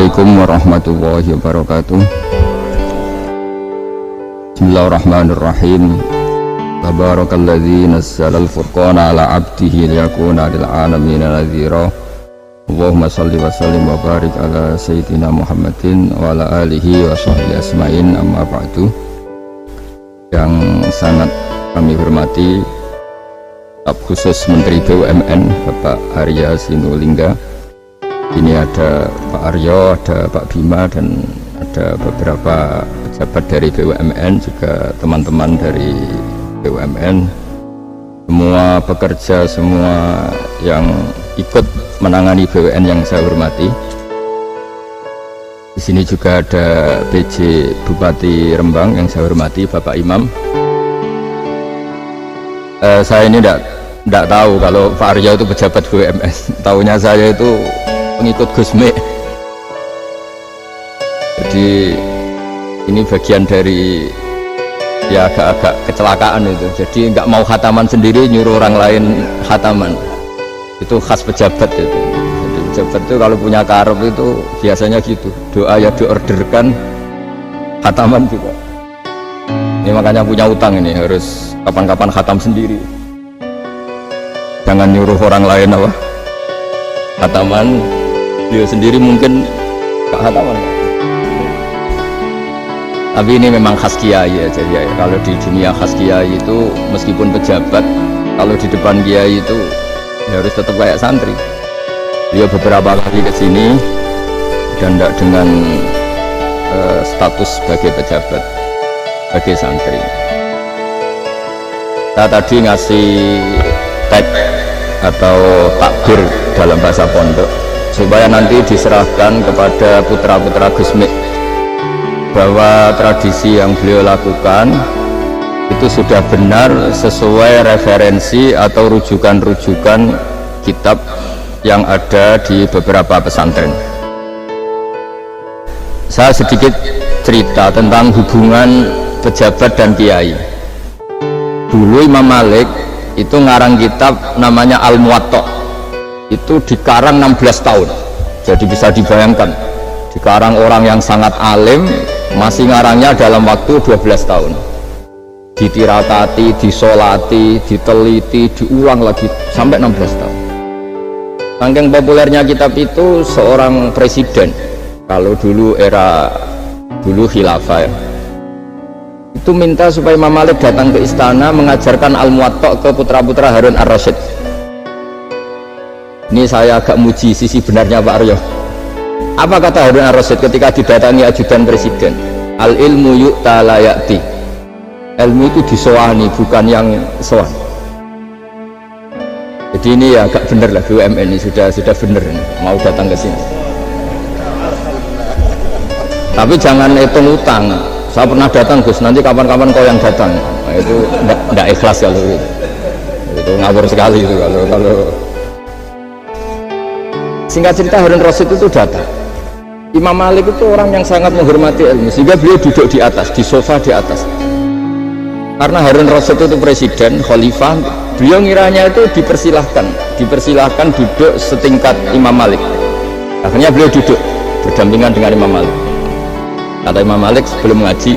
Assalamualaikum warahmatullahi wabarakatuh. Bismillahirrahmanirrahim. Tabarakalladzi nazzalal furqana ala 'abdihi liyakuna lil 'alamin nadhira. Allahumma shalli wa sallim wa barik ala sayyidina Muhammadin wa ala alihi wa sahbihi asma'in, amma ba'du. Yang sangat kami hormati staf khusus Menteri BUMN Bapak Arya Sinulinga. Ini ada Pak Aryo, ada Pak Bima, dan ada beberapa pejabat dari BUMN, juga teman-teman dari BUMN, semua pekerja, semua yang ikut menangani BUMN yang saya hormati. Di sini juga ada PJ Bupati Rembang yang saya hormati, Bapak Imam. Saya ini tidak tahu kalau Pak Aryo itu pejabat BUMN. Tahunya saya itu pengikut Gusme. Jadi ini bagian dari ya agak-agak kecelakaan itu. Jadi nggak mau khataman sendiri, nyuruh orang lain khataman. Itu khas pejabat itu. Jadi pejabat itu kalau punya karep itu biasanya gitu. Doa ya diorderkan, khataman juga. Ini makanya punya utang ini harus kapan-kapan khatam sendiri. Jangan nyuruh orang lain apa khataman. Dia sendiri mungkin gak khataman, tapi ini memang khas kiai ya. Jadi ya, kalau di dunia khas kiai itu meskipun pejabat, kalau di depan kiai itu ya harus tetap kayak santri. Dia beberapa kali ke sini dan tidak dengan status sebagai pejabat, sebagai santri. Saya tadi ngasih tag atau takbir dalam bahasa pondok supaya nanti diserahkan kepada putra-putra Gusmi bahwa tradisi yang beliau lakukan itu sudah benar sesuai referensi atau rujukan-rujukan kitab yang ada di beberapa pesantren. Saya sedikit cerita tentang hubungan pejabat dan kiai. Dulu Imam Malik itu ngarang kitab namanya Al-Muwatta. Itu dikarang 16 tahun. Jadi bisa dibayangkan, dikarang orang yang sangat alim, masih ngarangnya dalam waktu 12 tahun. Ditirakati, disolati, diteliti, diulang lagi sampai 16 tahun. Saking populernya kitab itu, seorang presiden, kalau dulu era khilafah ya, itu minta supaya Imam Malik datang ke istana mengajarkan Al-Muwatta ke putra-putra Harun Ar-Rasyid. Ini saya agak muji sisi benarnya Pak Aryo. Apa kata Harun Ar-Rasyid ketika didatangi ajudan presiden? Al ilmu yu'ta la ya'ti. Ilmu itu disoani, bukan yang soan. Jadi ini ya agak benar lah, BUMN ini sudah benar ini, mau datang ke sini. Tapi jangan hitung utang. Saya pernah datang Gus, nanti kapan-kapan kau yang datang. Nah, itu enggak ikhlas kalau itu. Itu ngawur sekali itu kalau singkat cerita, Harun Rasyid itu datang. Imam Malik itu orang yang sangat menghormati ilmu, sehingga beliau duduk di atas, di sofa di atas. Karena Harun Rasyid itu presiden, khalifah, beliau ngiranya itu dipersilahkan duduk setingkat Imam Malik. Akhirnya beliau duduk berdampingan dengan Imam Malik. Kata Imam Malik, sebelum ngaji,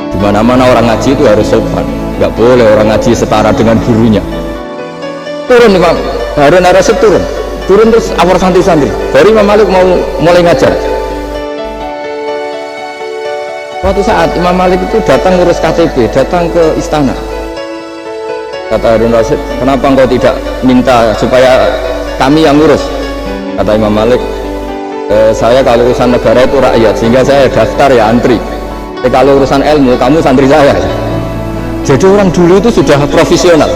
di mana-mana orang ngaji itu harus sopan, nggak boleh orang ngaji setara dengan gurunya. Turun Imam Harun Rasyid turun terus awal santri-santri. Baru Imam Malik mau mulai ngajar. Suatu saat Imam Malik itu datang ngurus KTP, datang ke istana. Kata Harun Rasyid, kenapa engkau tidak minta supaya kami yang ngurus? Kata Imam Malik, saya kalau urusan negara itu rakyat, sehingga saya daftar ya antri. Tapi kalau urusan ilmu, kamu santri saya. Jadi orang dulu itu sudah profesional.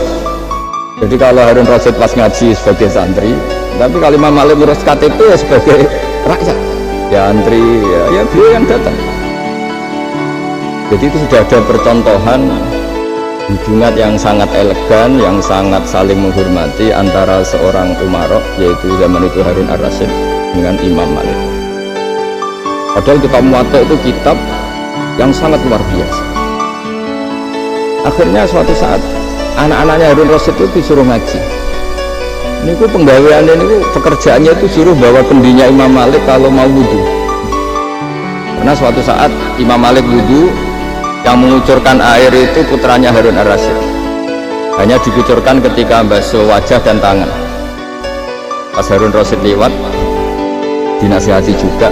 Jadi kalau Harun Rasyid pas ngaji sebagai santri, tapi kalau Imam Malik ngurus KTP ya sebagai rakyat, ya antri, ya beliau yang datang. Jadi itu sudah ada percontohan hubungan yang sangat elegan, yang sangat saling menghormati antara seorang umarok, yaitu zaman itu Harun Ar-Rasyid, dengan Imam Malik. Padahal kitab Muwatta itu kitab yang sangat luar biasa. Akhirnya suatu saat anak-anaknya Harun Rasyid itu disuruh ngaji. Ini penggaweannya, ini pekerjaannya itu suruh bawa kendinya Imam Malik kalau mau wudhu. Karena suatu saat Imam Malik wudhu, yang mengucurkan air itu putranya Harun ar-Rasyid. Hanya dikucurkan ketika basuh wajah dan tangan. Pas Harun Rasyid lewat, dinasihati juga,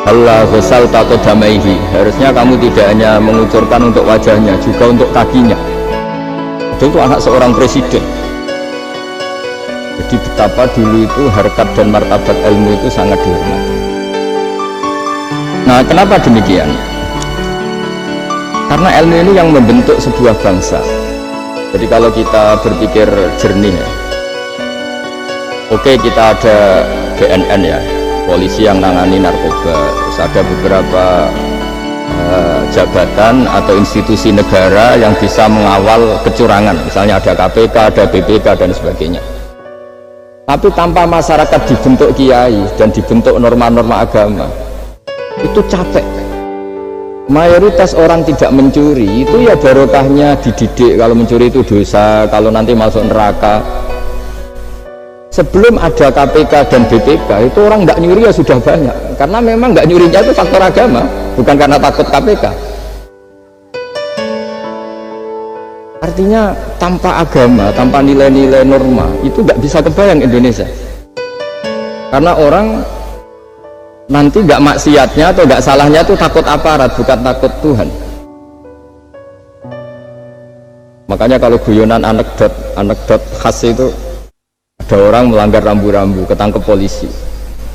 Allah ghusal tato damaihi, harusnya kamu tidak hanya mengucurkan untuk wajahnya, juga untuk kakinya. Itu anak seorang presiden. Jadi betapa dulu itu harkat dan martabat ilmu itu sangat dihormati. Nah, kenapa demikian? Karena ilmu ini yang membentuk sebuah bangsa. Jadi kalau kita berpikir jernih ya, oke, kita ada BNN ya, polisi yang nangani narkoba, terus ada beberapa jabatan atau institusi negara yang bisa mengawal kecurangan, misalnya ada KPK, ada BPK dan sebagainya. Tapi tanpa masyarakat dibentuk kiai dan dibentuk norma-norma agama, itu capek. Mayoritas orang tidak mencuri, itu ya barokahnya dididik kalau mencuri itu dosa, kalau nanti masuk neraka. Sebelum ada KPK dan BPK, itu orang nggak nyuri ya sudah banyak, karena memang nggak nyurinya itu faktor agama, bukan karena takut KPK. Artinya tanpa agama, tanpa nilai-nilai norma, itu nggak bisa kebayang Indonesia. Karena orang nanti nggak maksiatnya atau nggak salahnya itu takut aparat, bukan takut Tuhan. Makanya kalau guyonan anekdot khas itu, ada orang melanggar rambu-rambu, ketangkep polisi.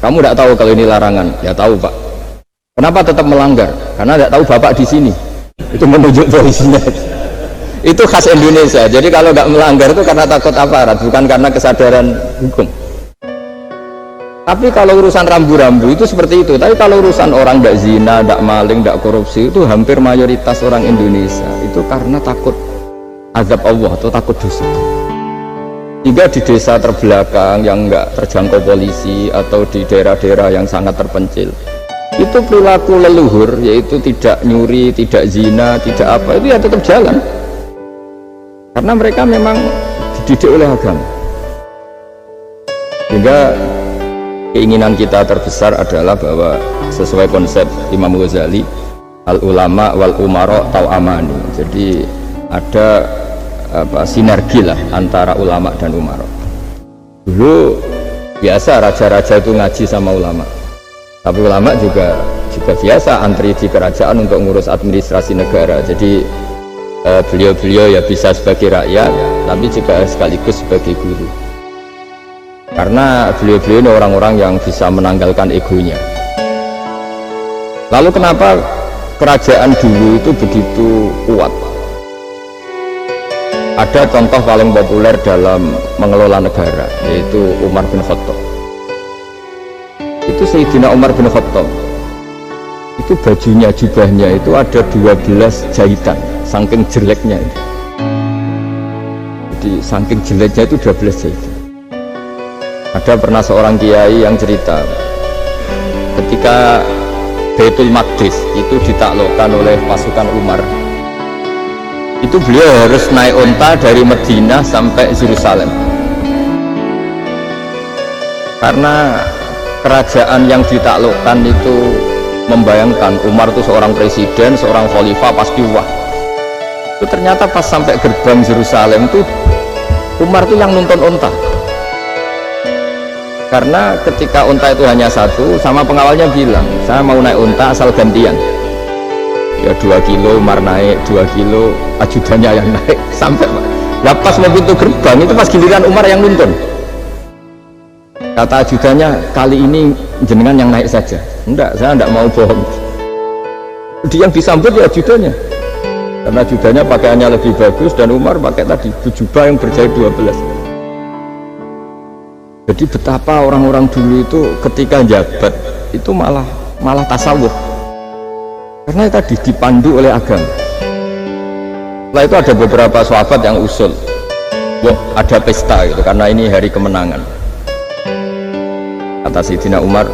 Kamu tidak tahu kalau ini larangan? Ya tahu Pak. Kenapa tetap melanggar? Karena tidak tahu Bapak di sini. Itu menunjuk polisinya. Itu khas Indonesia. Jadi kalau nggak melanggar itu karena takut aparat, bukan karena kesadaran hukum. Tapi kalau urusan rambu-rambu itu seperti itu. Tapi kalau urusan orang tidak zina, tidak maling, tidak korupsi, itu hampir mayoritas orang Indonesia itu karena takut azab Allah atau takut dosa. Hingga di desa terbelakang yang nggak terjangkau polisi atau di daerah-daerah yang sangat terpencil, itu perilaku leluhur, yaitu tidak nyuri, tidak zina, tidak apa, itu ya tetap jalan. Karena mereka memang dididik oleh agama. Hingga keinginan kita terbesar adalah bahwa sesuai konsep Imam Ghazali, al ulama wal umara tau'amani. Jadi ada sinergi lah antara ulama dan umara. Dulu biasa raja-raja itu ngaji sama ulama, tapi ulama juga biasa antri di kerajaan untuk ngurus administrasi negara. Jadi beliau-beliau ya bisa sebagai rakyat, tapi juga sekaligus sebagai guru. Karena beliau-beliau ini orang-orang yang bisa menanggalkan egonya. Lalu kenapa kerajaan dulu itu begitu kuat? Ada contoh paling populer dalam mengelola negara, yaitu Umar bin Khattab. Itu Sayyidina Umar bin Khattab, itu bajunya, jubahnya itu ada 12 jahitan, saking jeleknya itu. Jadi saking jeleknya itu 12 jahitan. Ada pernah seorang kiai yang cerita, ketika Baitul Maqdis itu ditaklukkan oleh pasukan Umar, itu beliau harus naik unta dari Madinah sampai Yerusalem. Karena kerajaan yang ditaklukkan itu membayangkan Umar itu seorang presiden, seorang khalifah, pasti wah. Itu ternyata pas sampai gerbang Yerusalem itu Umar itu yang nuntun unta. Karena ketika unta itu hanya satu, sama pengawalnya bilang, saya mau naik unta asal gantian. Ya 2 kilo Umar naik, 2 kilo ajudannya yang naik, sampai pas mau pintu gerbang itu pas giliran Umar yang nuntun. Kata ajudannya, kali ini jenengan yang naik saja. Enggak, saya enggak mau bohong. Dia yang disambut ya ajudannya, karena ajudannya pakaiannya lebih bagus dan Umar pakai tadi jubah yang berjahit 12. Jadi betapa orang-orang dulu itu ketika jabat itu malah tasawuf. Karena tadi dipandu oleh agama. Setelah itu ada beberapa sahabat yang usul, wah ada pesta gitu, karena ini hari kemenangan. Kata Sayyidina Umar,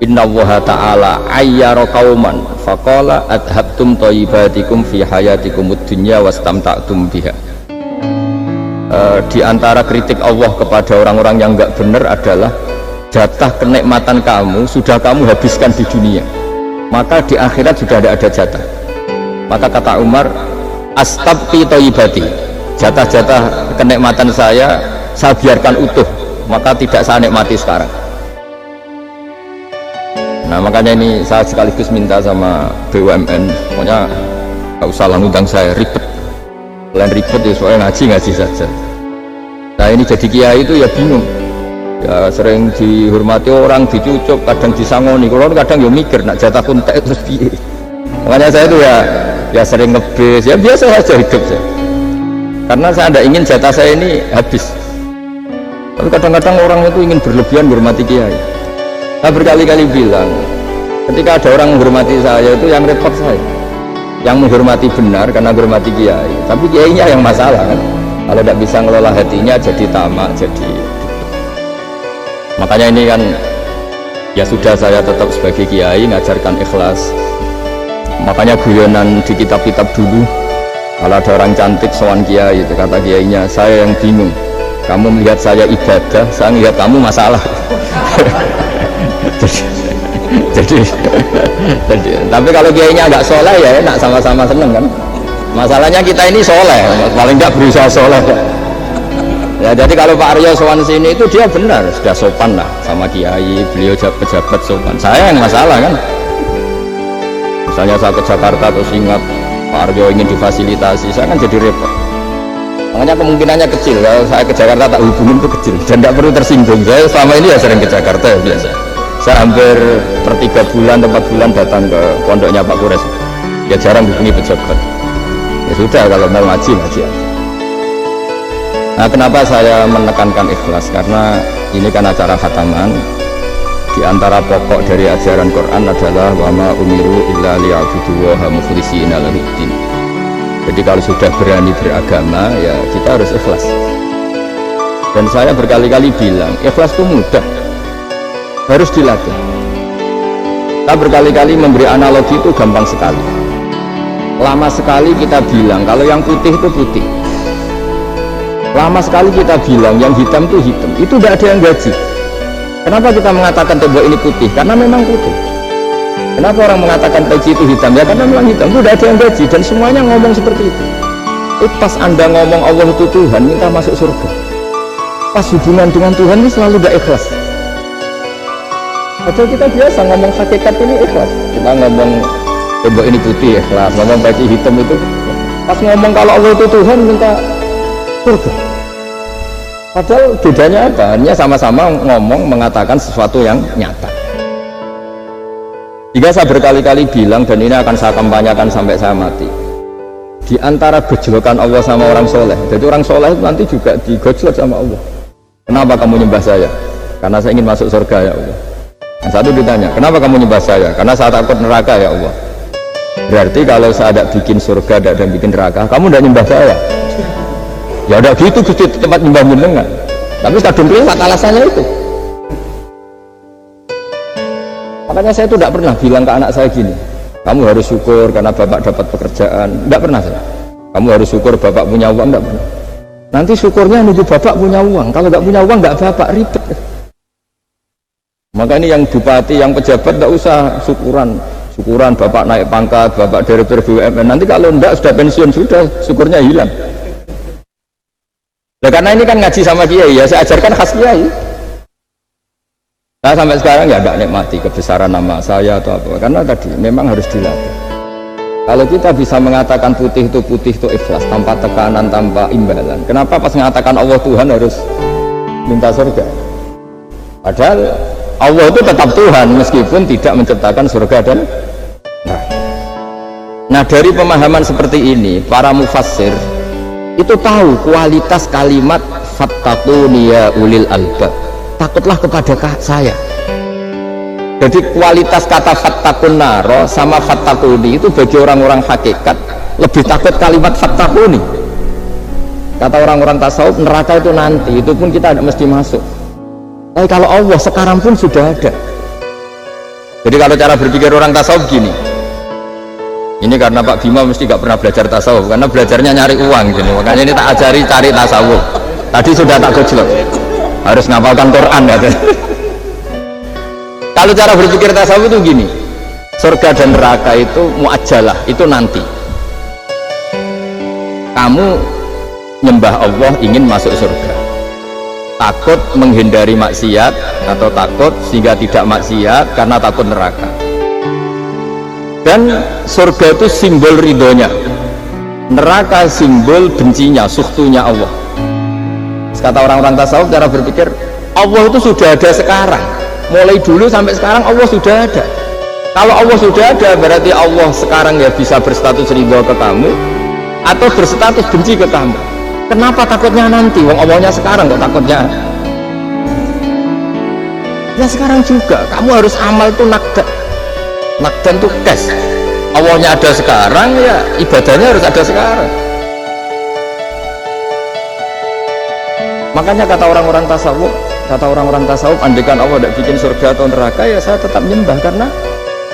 Inna Allaha ta'ala ayyara qauman faqala adhabtum thayyibatikum fi hayatikumud dunya wastamta'tum biha. Di antara kritik Allah kepada orang-orang yang enggak benar adalah jatah kenikmatan kamu sudah kamu habiskan di dunia. maka di akhirat sudah ada jatah. Maka kata Umar, astabqi thayyibati, jatah-jatah kenikmatan saya biarkan utuh, maka tidak saya nikmati sekarang. Nah makanya ini saya sekaligus minta sama BUMN, pokoknya gak usah lah ngundang saya, ribet. Selain ribet ya soalnya ngaji saja. Nah ini jadi kiai itu ya bingung, ya sering dihormati orang, dicucuk, kadang disangoni. Kalau kadang ya mikir, nak jatah pun tak terus piye. Makanya saya itu ya sering ngebis, ya biasa saja hidup saya. Karena saya tidak ingin jatah saya ini habis. Tapi kadang-kadang orang itu ingin berlebihan menghormati kiai. Saya berkali-kali bilang, ketika ada orang menghormati saya itu yang repot saya. Yang menghormati benar karena menghormati kiai, tapi kiainya yang masalah kan. Kalau tidak bisa ngelola hatinya jadi tamak, jadi. Makanya ini kan ya sudah, saya tetap sebagai kiai ngajarkan ikhlas. Makanya guyonan di kitab-kitab dulu, kalau ada orang cantik sowan kiai, itu kata kiainya, saya yang bingung, kamu melihat saya ibadah, saya melihat kamu masalah. jadi tapi kalau kiainya agak soleh ya enak, sama-sama seneng kan. Masalahnya kita ini soleh, paling nggak berusaha soleh ya. Jadi kalau Pak Aryo sowan sini itu dia benar, sudah sopan lah sama kiai, beliau pejabat sopan. Saya yang masalah kan. Misalnya saya ke Jakarta terus ingat Pak Aryo ingin difasilitasi, saya kan jadi repot. Makanya kemungkinannya kecil, kalau saya ke Jakarta tak hubungin itu kecil dan tidak perlu tersinggung. Saya selama ini ya sering ke Jakarta ya biasa. Saya hampir per 3 bulan atau 4 bulan datang ke pondoknya Pak Kures. Ya jarang hubungi pejabat. Ya sudah, kalau mau ngaji aja. Nah kenapa saya menekankan ikhlas? Karena ini kan acara khataman. Di antara pokok dari ajaran Quran adalah wa ma umiru illa liya'budullaha mukhlishina lahuddin. Jadi kalau sudah berani beragama ya kita harus ikhlas. Dan saya berkali-kali bilang ikhlas itu mudah, harus dilatih. Kita berkali-kali memberi analogi itu gampang sekali. Lama sekali kita bilang kalau yang putih itu putih. Lama sekali kita bilang yang hitam itu hitam. Itu tidak ada yang gaji. Kenapa kita mengatakan tembok ini putih? Karena memang putih. Kenapa orang mengatakan peci itu hitam? Ya karena memang hitam. Itu tidak ada yang gaji dan semuanya ngomong seperti itu. Pas Anda ngomong Allah itu Tuhan, minta masuk surga. Pas hubungan dengan Tuhan ini selalu tidak ikhlas. Padahal kita biasa ngomong hakikat ini ikhlas. Kita ngomong tembok ini putih ikhlas, ngomong peci hitam itu. Pas ngomong kalau Allah itu Tuhan, minta surga. Padahal bedanya apa? Hanya sama-sama ngomong, mengatakan sesuatu yang nyata. Jika saya berkali-kali bilang, dan ini akan saya kampanyakan sampai saya mati, di antara gejolokan Allah sama orang soleh, jadi orang soleh itu nanti juga digojlok sama Allah. Kenapa kamu nyembah saya? Karena saya ingin masuk surga ya Allah. Yang satu ditanya, kenapa kamu nyembah saya? Karena saya takut neraka ya Allah. Berarti kalau saya tidak bikin surga, tidak bikin neraka, kamu tidak nyembah saya. Ya udah gitu, Gusti tempat nyembah jenengan. Tapi kadung kelewat alasannya itu. Makanya saya itu tidak pernah bilang ke anak saya gini, kamu harus syukur karena bapak dapat pekerjaan. Tidak pernah saya. Kamu harus syukur bapak punya uang, tidak pernah. Nanti syukurnya nunggu bapak punya uang. Kalau nggak punya uang nggak bapak, ribet. Maka ini yang bupati, yang pejabat tidak usah syukuran bapak naik pangkat, bapak direktur BUMN. Nanti kalau enggak sudah pensiun, sudah syukurnya hilang. Nah, karena ini kan ngaji sama kiai ya, saya ajarkan khas kiai. Nah sampai sekarang ya tidak nikmati kebesaran nama saya atau apa, karena tadi memang harus dilatih. Kalau kita bisa mengatakan putih itu ikhlas, tanpa tekanan, tanpa imbalan. Kenapa pas mengatakan Allah Tuhan harus minta surga? Padahal Allah itu tetap Tuhan meskipun tidak menciptakan surga dan neraka. Nah dari pemahaman seperti ini para mufassir itu tahu kualitas kalimat fattaquni ya ulil albab, takutlah kepada saya. Jadi kualitas kata fattaqun naro sama fattaquni itu bagi orang-orang hakikat lebih takut kalimat fattaquni. Kata orang-orang tasawuf neraka itu nanti, itu pun kita tidak mesti masuk. Tapi kalau Allah sekarang pun sudah ada. Jadi kalau cara berpikir orang tasawuf gini, ini karena Pak Bima mesti gak pernah belajar tasawuf, karena belajarnya nyari uang gitu. Makanya ini tak ajari cari tasawuf. Tadi sudah tak gojlok, harus ngapalkan Quran ya. Kalau cara berpikir tasawuf itu gini, surga dan neraka itu muajjalah, itu nanti. Kamu nyembah Allah ingin masuk surga, takut menghindari maksiat atau takut sehingga tidak maksiat karena takut neraka. Dan surga itu simbol ridhonya, neraka simbol bencinya, sukhtunya Allah. Kata orang-orang tasawuf cara berpikir, Allah itu sudah ada sekarang, mulai dulu sampai sekarang Allah sudah ada. Kalau Allah sudah ada berarti Allah sekarang ya bisa berstatus ridho ke kamu atau berstatus benci ke kamu. Kenapa takutnya nanti? Wong Allahnya sekarang kok takutnya? Ya sekarang juga kamu harus amal tuh nakdan tuh cash. Allahnya ada sekarang ya ibadahnya harus ada sekarang. Makanya kata orang-orang tasawuf, andaikan Allah tidak bikin surga atau neraka ya saya tetap nyembah, karena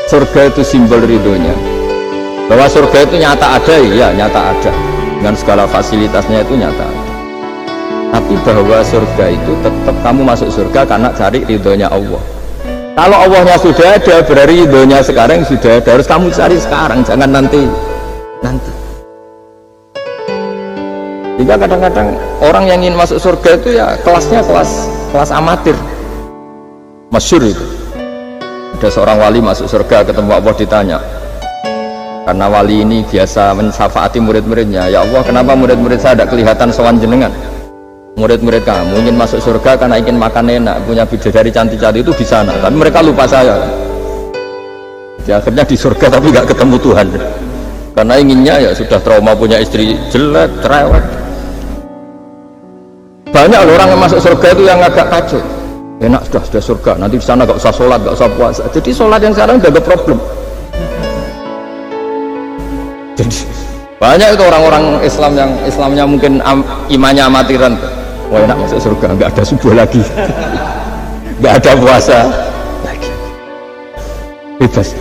surga itu simbol ridhonya. Bahwa surga itu nyata ada, ya nyata ada dengan segala fasilitasnya, itu nyata ada. Tapi bahwa surga itu tetap kamu masuk surga karena cari ridhonya Allah. Kalau Allahnya sudah ada berarti ridhonya sekarang sudah ada, harus kamu cari sekarang, jangan nanti. Jika kadang-kadang orang yang ingin masuk surga itu ya kelasnya kelas amatir. Masyhur itu. Ada seorang wali masuk surga, ketemu Allah, ditanya. Karena wali ini biasa mensyafaati murid-muridnya, ya Allah kenapa murid-murid saya tidak kelihatan sowan jenengan? Murid-murid kamu ingin masuk surga karena ingin makan enak, punya bidadari cantik-cantik itu di sana, tapi mereka lupa saya. Jadi akhirnya di surga tapi nggak ketemu Tuhan. Karena inginnya ya sudah trauma, punya istri jelek, cerewet. Banyak loh orang yang masuk surga itu yang agak kacau. Enak sudah surga, nanti di sana gak usah sholat, gak usah puasa. Jadi sholat yang sekarang udah ada problem. Jadi banyak itu orang-orang Islam yang Islamnya mungkin imannya amatiran. Wah enak masuk surga, nggak ada subuh lagi, nggak ada puasa lagi, bebas.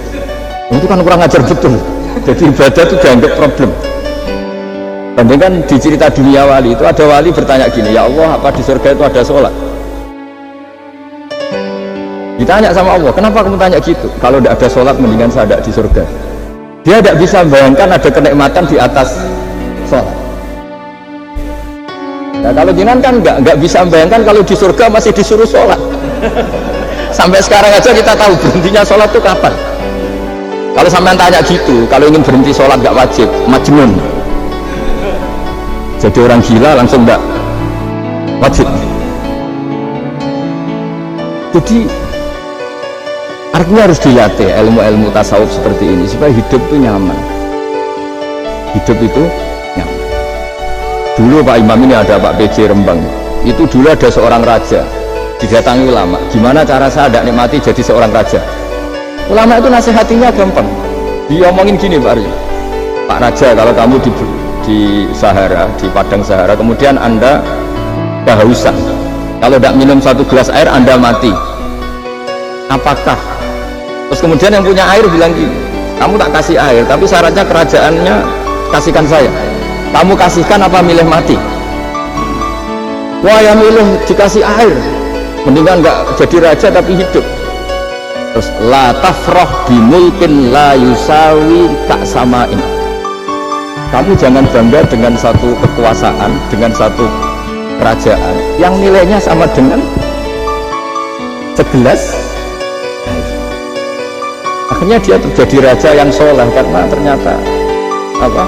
Itu kan kurang ajar betul. Jadi ibadah itu dianggap problem. Bandingkan di cerita dunia wali itu, ada wali bertanya gini, ya Allah apa di surga itu ada sholat? Ditanya sama Allah, kenapa kamu tanya gitu? Kalau tidak ada sholat mendingan saya tidak di surga. Dia tidak bisa membayangkan ada kenikmatan di atas sholat. Nah kalau jinan kan nggak bisa membayangkan kalau di surga masih disuruh sholat. Sampai sekarang aja kita tahu berhentinya sholat itu kapan. Kalau sampean tanya gitu, kalau ingin berhenti sholat nggak wajib, majnun. Jadi orang gila langsung nggak wajib. Jadi artinya harus dilatih ilmu-ilmu tasawuf seperti ini supaya hidup itu nyaman. Hidup itu nyaman. Dulu Pak Imam ini ada Pak PJ Rembang. Itu dulu ada seorang raja didatangi ulama. Gimana cara saya tidak nikmati jadi seorang raja? Ulama itu nasihatinya gampang. Dia omongin gini Pak Arya. Pak Raja, kalau kamu di Sahara, di padang Sahara, kemudian Anda kehausan. Kalau tidak minum satu gelas air Anda mati. Apakah? Terus kemudian yang punya air bilang gini, kamu tak kasih air, tapi syaratnya kerajaannya kasihkan saya. Kamu kasihkan apa milih mati? Wah yang milih dikasih air, mendingan nggak jadi raja tapi hidup. Terus la tafrah bimulkin la yusawi kak samain. Kamu jangan bangga dengan satu kekuasaan, dengan satu kerajaan yang nilainya sama dengan segelas air. Akhirnya dia terjadi raja yang soleh karena ternyata apa?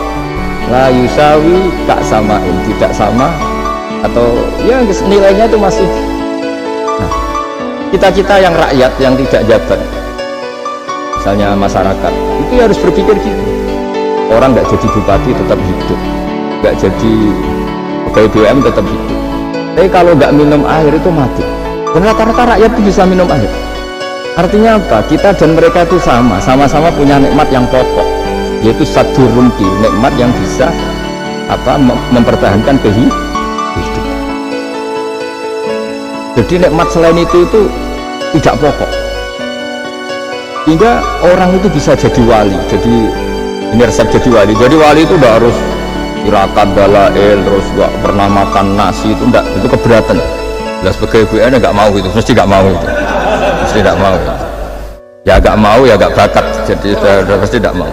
La yusawi kak samain, tidak sama atau ya nilainya itu masih. Kita yang rakyat yang tidak jabat, misalnya masyarakat, itu harus berpikir gitu. Orang nggak jadi bupati tetap hidup, nggak jadi pegawai BUMN tetap hidup. Tapi kalau nggak minum air itu mati. Dan rata-rata rakyat itu bisa minum air. Artinya apa? Kita dan mereka itu sama-sama punya nikmat yang pokok, yaitu satu rumpi, nikmat yang bisa mempertahankan kehidupan. Jadi nikmat selain itu tidak pokok. Hingga orang itu bisa jadi wali. Jadi ini resep jadi wali. Jadi wali itu tidak harus tirakat dalail, terus gak pernah makan nasi, itu enggak, itu keberatan. Lah sebagai BUMN nggak mau itu, mesti nggak mau itu, mesti nggak mau. Ya agak mau, ya agak bakat, jadi sudah pasti tidak mau.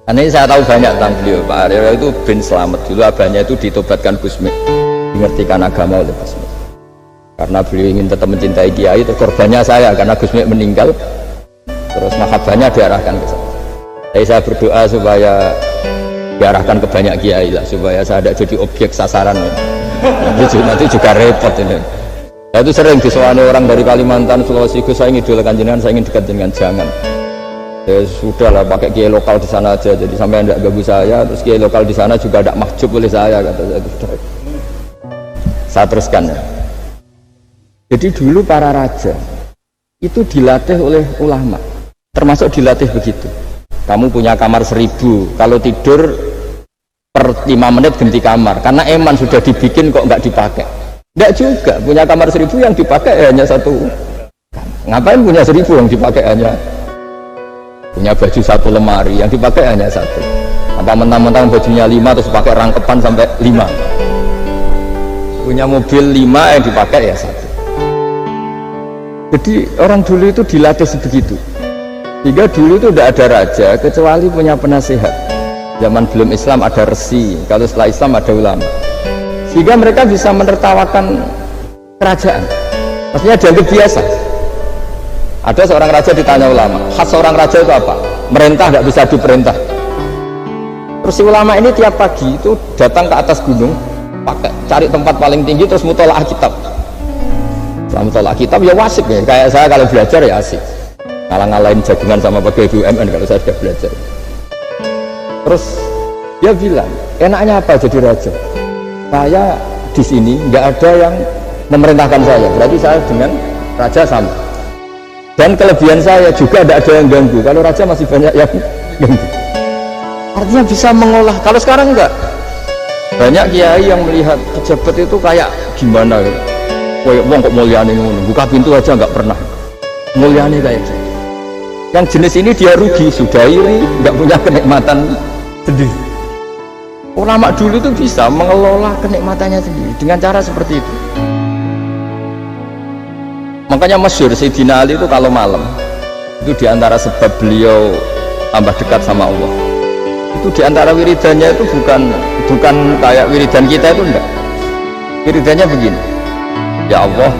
Karena ini saya tahu banyak tentang beliau. Pak Aryo itu bin selamat dulu, abahnya itu ditobatkan Gusmi, mengertikan agama oleh Gusmi. Karena beliau ingin tetap mencintai Kiai, itu korbannya saya karena Gusmi meninggal, terus mahabbahnya diarahkan ke saya. Jadi saya berdoa supaya diarahkan ke banyak Kiai lah, supaya saya tidak jadi objek sasaran. Nanti juga repot ini. Saya itu sering disewani orang dari Kalimantan, Sulawesi, saya ingin idolakan jenengan, saya ingin dekat dengan jangan. Ya sudah lah, pakai kiai lokal di sana aja, jadi sampai tidak ganggu saya. Terus kiai lokal di sana juga tidak mahjub oleh saya, kata saya. Saya teruskan ya. Jadi dulu para raja itu dilatih oleh ulama, termasuk dilatih begitu. Kamu punya kamar 1000, kalau tidur per 5 menit ganti kamar, karena eman sudah dibikin kok nggak dipakai. Enggak juga, punya kamar 1000 yang dipakai hanya 1. Ngapain punya 1000 yang dipakai hanya, punya baju 1 lemari yang dipakai hanya 1. Apa mentang-mentang bajunya 5 terus pakai rangkepan sampai 5. Punya mobil 5 yang dipakai ya 1. Jadi orang dulu itu dilatih sebegitu. Sehingga dulu itu tidak ada raja kecuali punya penasehat. Zaman belum Islam ada resi, kalau setelah Islam ada ulama. Sehingga mereka bisa menertawakan kerajaan, maksudnya dianggap biasa. Ada seorang raja ditanya ulama, khas seorang raja itu apa? Merintah tidak bisa diperintah. Terus si ulama ini tiap pagi itu datang ke atas gunung, cari tempat paling tinggi terus mutolaah kitab. Setelah mutolaah kitab ya wasik ya, kayak saya kalau belajar ya asik, ngalah-ngalahin jagungan sama pegawai BUMN kalau saya sudah belajar. Terus dia bilang, enaknya apa jadi raja? Saya di sini nggak ada yang memerintahkan saya, berarti saya dengan raja sama. Dan kelebihan saya juga tidak ada yang ganggu. Kalau raja masih banyak yang ganggu. Artinya bisa mengolah. Kalau sekarang enggak. Banyak kiai yang melihat pejabat itu kayak gimana? Kayak wong kok mulyane ngono, buka pintu aja nggak pernah. Mulyane kayak gitu. Yang jenis ini dia rugi, sudah iri, nggak punya kenikmatan sendiri. Ulama dulu itu bisa mengelola kenikmatannya sendiri dengan cara seperti itu. Makanya masyhur Sayyidina Ali itu kalau malam itu diantara sebab beliau tambah dekat sama Allah. Itu diantara wiridannya itu bukan kayak wiridan kita itu enggak. Wiridannya begini. Ya Allah,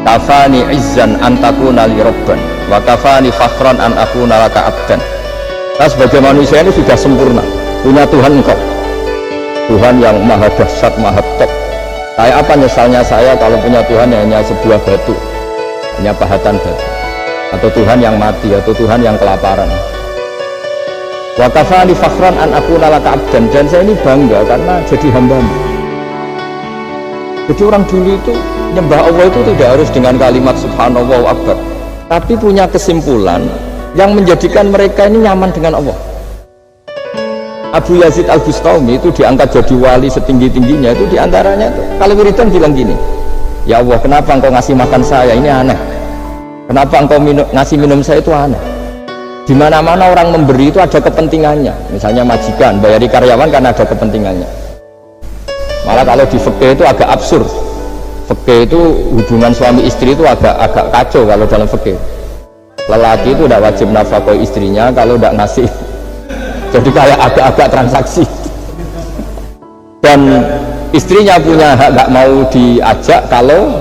kafani izzan an takuna li rabban wa kafani fakhran an akuna laka abdan. Nah, sebagai manusia ini sudah sempurna, punya Tuhan engkau. Tuhan yang maha dahsyat, maha top. Kayak apa nyesalnya saya kalau punya Tuhan yang hanya sebuah batu, hanya pahatan batu, atau Tuhan yang mati, atau Tuhan yang kelaparan. Wa kafani fakhran an akuna laka abdan, dan saya ini bangga karena jadi hambamu. Jadi orang dulu itu nyembah Allah itu tidak harus dengan kalimat subhanallah akbar, tapi punya kesimpulan yang menjadikan mereka ini nyaman dengan Allah. Abu Yazid Al-Bustami itu diangkat jadi wali setinggi-tingginya, itu diantaranya tuh, kalau wiridan bilang gini, ya Allah, kenapa engkau ngasih makan saya, ini aneh. Kenapa engkau ngasih minum saya, itu aneh. Dimana-mana orang memberi itu ada kepentingannya. Misalnya majikan bayari karyawan karena ada kepentingannya. Malah kalau di fikih itu agak absurd. Fikih itu hubungan suami istri itu agak kacau kalau dalam fikih. Lelaki itu tidak wajib nafkah istrinya kalau tidak ngasih. Jadi kayak agak-agak transaksi. Dan istrinya punya hak nggak mau diajak kalau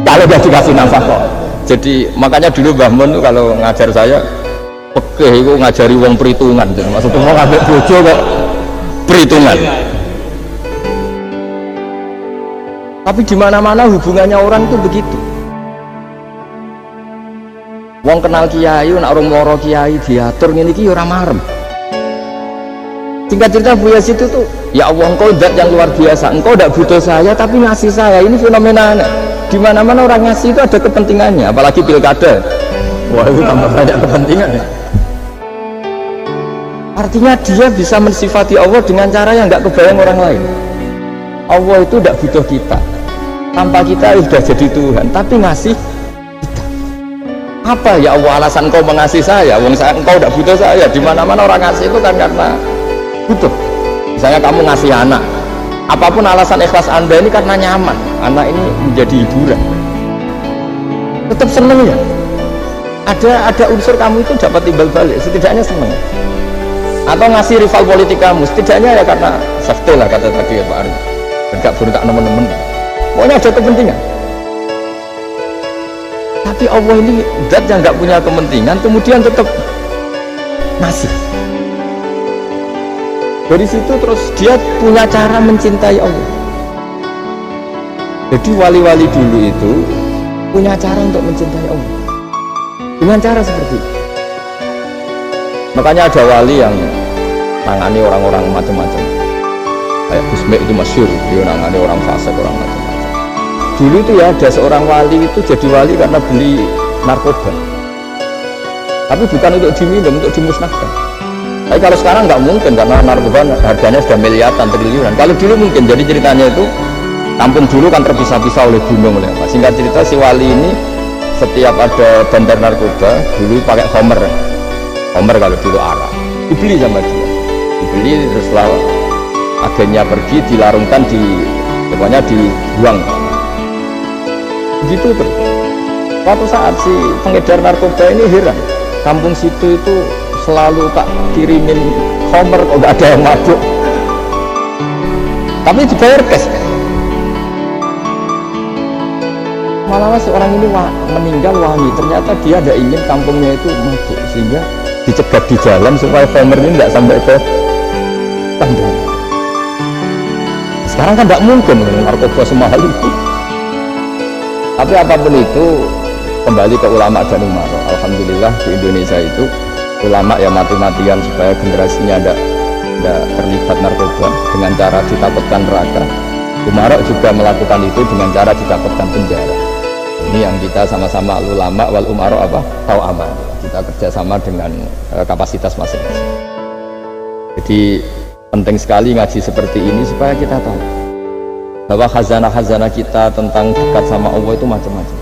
nggak dikasih nafkah. Jadi makanya dulu Mbah Mun tuh kalau ngajar saya, fikih itu ngajari wong perhitungan. Maksudnya mau ngambil bojo kok perhitungan. Tapi di mana-mana hubungannya orang itu begitu. Wong kenal kiai, nak orang moro kiai diatur ngene iki ora marem. Singkat cerita Bu Yazid itu tuh, ya Allah, engkau zat yang luar biasa, engkau tidak butuh saya tapi ngasih saya. Ini fenomena aneh. Di mana-mana orang ngasih itu ada kepentingannya, apalagi pilkada. Wah, itu tambah banyak kepentingan ya. Artinya dia bisa mensifati Allah dengan cara yang nggak kebayang orang lain. Allah itu tidak butuh kita, tanpa kita sudah jadi Tuhan, tapi ngasih kita. Apa ya Allah alasan engkau mengasihi saya? Wong saya engkau tidak butuh saya. Di mana-mana orang ngasih itu kan karena butuh. Misalnya kamu ngasih anak, apapun alasan ikhlas anda ini karena nyaman, anak ini menjadi hiburan, tetap seneng ya. ada unsur kamu itu dapat timbal balik, setidaknya seneng. Atau ngasih rival politik kamu, setidaknya ya karena safety lah kata tadi ya Pak Ari. Berkak teman-teman. Pokoknya ada kepentingan. Tapi Allah ini zat yang nggak punya kepentingan, kemudian tetap ngasih. Dari situ terus dia punya cara mencintai Allah. Jadi wali-wali dulu itu punya cara untuk mencintai Allah. Dengan cara seperti itu. Makanya ada wali yang nangani orang-orang macam-macam. Kayak Gusme itu masyhur, dia nangani orang fasik, orang macam-macam. Dulu itu ya ada seorang wali itu jadi wali karena beli narkoba. Tapi bukan untuk diminum, untuk dimusnahkan. Tapi kalau sekarang nggak mungkin karena narkoba harganya sudah miliaran, triliunan. Kalau dulu mungkin. Jadi ceritanya itu kampung dulu kan terpisah-pisah oleh gunung, oleh apa. Singkat cerita si wali ini setiap ada bandar narkoba dulu pakai homer kalau dulu arah dibeli sama dia, dibeli terus setelah agennya pergi dilarungkan pokoknya dibuang begitu terus. Suatu saat si pengedar narkoba ini heran, kampung situ itu selalu tak kirimin homer kok gak ada yang mabuk, tapi dibayar cash. Malah si orang ini meninggal wangi, ternyata dia ada ingin kampungnya itu mabuk, sehingga dicegat di jalan supaya homer ini tidak sampai ke kandang. Sekarang kan tidak mungkin narkoba semahal itu. Tapi apapun itu kembali ke ulama dan umaro. Alhamdulillah di Indonesia itu ulama yang mati-matian supaya generasinya tidak terlibat narkoba dengan cara ditakutkan neraka. Umaro juga melakukan itu dengan cara ditakutkan penjara. Ini yang kita sama-sama ulama wal umaro apa? Tahu aman. Kita kerjasama dengan kapasitas masing-masing. Jadi penting sekali ngaji seperti ini supaya kita tahu bahwa khazanah-khazanah kita tentang dekat sama Allah itu macam-macam.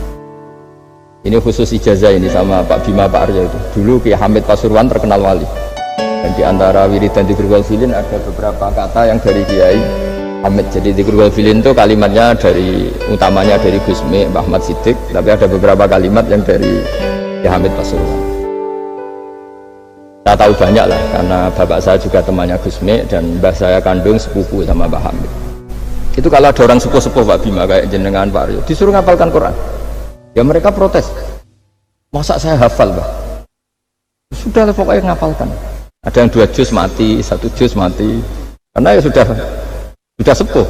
Ini khusus ijazah ini sama Pak Bima Pak Arya itu. Dulu Ki Hamid Pasuruan terkenal wali. Dan di antara wirid dan dzikrul filin ada beberapa kata yang dari Kiai Hamid. Jadi dzikrul filin itu kalimatnya utamanya dari Gusme Mbah Ahmad Siddiq, tapi ada beberapa kalimat yang dari Ki Hamid Pasuruan. Saya tahu banyak lah karena bapak saya juga temannya Gusme dan mbah saya kandung sepupu sama Mbah Hamid. Itu kalau ada orang sepuh-sepuh Pak Bima kayak jenengan Pak Aryo disuruh ngapalkan Quran, ya mereka protes, masa saya hafal Pak? Sudah pokoknya ngapalkan. Ada yang 2 juz mati, 1 juz mati, karena ya sudah sepuh.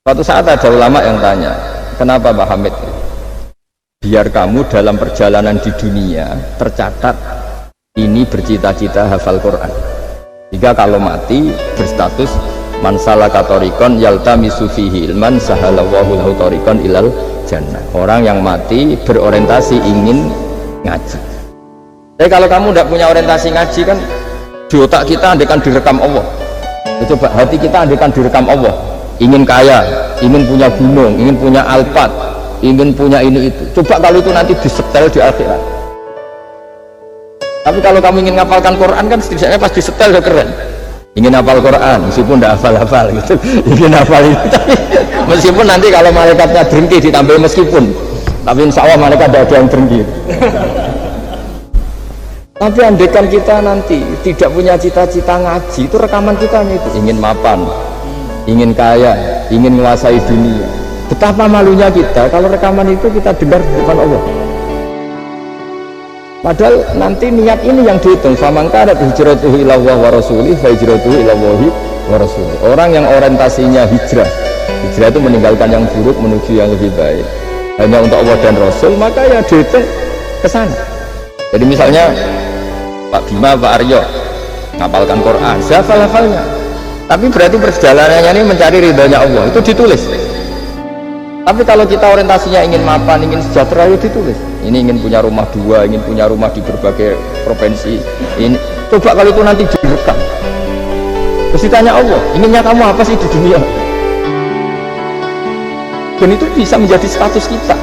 Suatu saat ada ulama yang tanya, kenapa Pak Hamid? Biar kamu dalam perjalanan di dunia tercatat ini bercita-cita hafal Quran. Jika kalau mati berstatus man salaka thoriqan yaltamisu fihi ilman sahalallahu lahu thoriqan ilal jannah. Orang yang mati berorientasi ingin ngaji. Tapi kalau kamu tidak punya orientasi ngaji kan di otak kita andaikan direkam Allah. Coba hati kita andaikan direkam Allah. Ingin kaya, ingin punya gunung, ingin punya alpat, ingin punya ini itu. Coba kalau itu nanti disetel di akhirat. Tapi kalau kamu ingin ngapalkan Quran kan setidaknya pas disetel udah keren. Ingin hafal Quran meskipun tidak hafal-hafal gitu. Ingin hafal itu tapi meskipun nanti kalau malaikatnya berhenti ditambah meskipun. Tapi insya Allah malaikat tidak ada yang berhenti. Tapi andaikan kita nanti tidak punya cita-cita ngaji, itu rekaman kita itu ingin mapan, ingin kaya, ingin menguasai dunia. Betapa malunya kita kalau rekaman itu kita dengar di depan Allah. Padahal nanti niat ini yang dihitung. Faman kanat hijratuhu ila Allah wa rasulih fa hijratuhu ila Allah wa rasulih. Orang yang orientasinya hijrah itu meninggalkan yang buruk menuju yang lebih baik hanya untuk Allah dan Rasul, maka ya dihitung ke sana. Jadi misalnya Pak Bima, Pak Aryo ngapalkan Quran, hafal-hafalnya, tapi berarti perjalanannya ini mencari ridhonya Allah, itu ditulis. Tapi kalau kita orientasinya ingin mapan, ingin sejahtera, itu ditulis. Ini ingin punya rumah 2, ingin punya rumah di berbagai provinsi. Ini coba kalau itu nanti direkam. Terus ditanya Allah, inginnya kamu apa sih di dunia? Dan itu bisa menjadi status kita.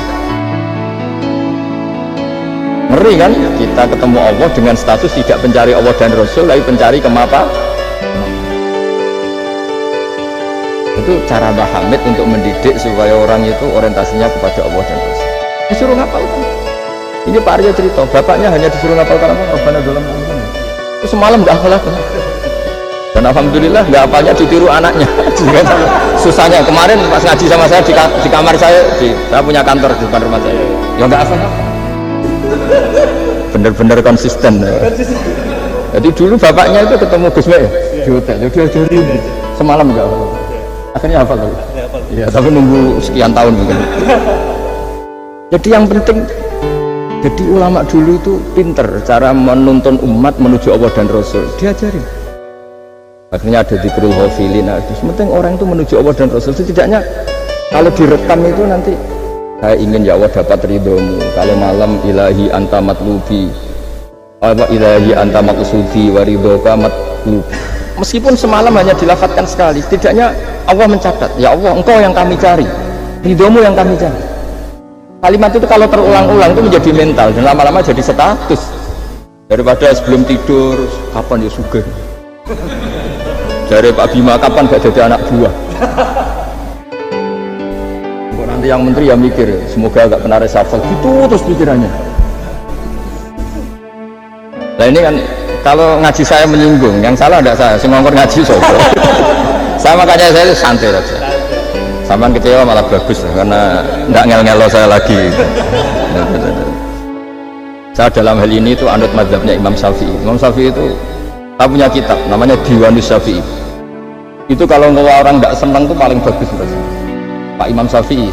Ngeri kan? Kita ketemu Allah dengan status tidak pencari Allah dan Rasul, tapi pencari kemapa? Itu cara Mbah Hamid untuk mendidik supaya orang itu orientasinya kepada Allah dan Rasul. Disuruh ngapalkan. Ini Pak Arya cerita, bapaknya hanya disuruh ngapal kalam Rabbana dalam itu semalam nggak hafal apa. Dan alhamdulillah nggak hafalnya ditiru anaknya. Susahnya kemarin pas ngaji sama saya di kamar saya, saya punya kantor di depan rumah saya. Ya nggak hafal. Bener-bener konsisten. Jadi dulu bapaknya itu ketemu Gus Mek di hotel, dia ajarin semalam nggak hafal. Akhirnya hafal tuh. Ya tapi nunggu sekian tahun mungkin. Jadi yang penting. Jadi ulama dulu itu pinter cara menuntun umat menuju Allah dan Rasul, diajarin. Akhirnya ada dzikrul ghafilin. Penting orang itu menuju Allah dan Rasul. Setidaknya kalau direkam itu nanti saya ingin ya Allah dapat ridhomu. Kalau malam ilahi anta matlubi, apa ilahi anta maksudi wa ridhoka matlubi. Meskipun semalam hanya dilafadzkan sekali, setidaknya Allah mencatat, ya Allah engkau yang kami cari, ridhomu yang kami cari. Kalimat itu kalau terulang-ulang itu menjadi mental dan lama-lama jadi status. Daripada sebelum tidur kapan ya sugih. Dari Pak Bima kapan gak jadi anak buah. Nanti yang menteri ya mikir semoga gak kena reshuffle gitu terus pikirannya. Nah ini kan kalau ngaji saya menyinggung, yang salah tidak saya, semua orang ngaji sopo. Saya makanya saya santai saja. Samaan kecewa malah bagus karena nggak ngel-ngelo saya lagi. Saya dalam hal ini itu anut mazhabnya Imam Syafi'i. Imam Syafi'i itu saya punya kitab namanya Diwanus Syafi'i. Itu kalau orang nggak senang itu paling bagus Pak Imam Syafi'i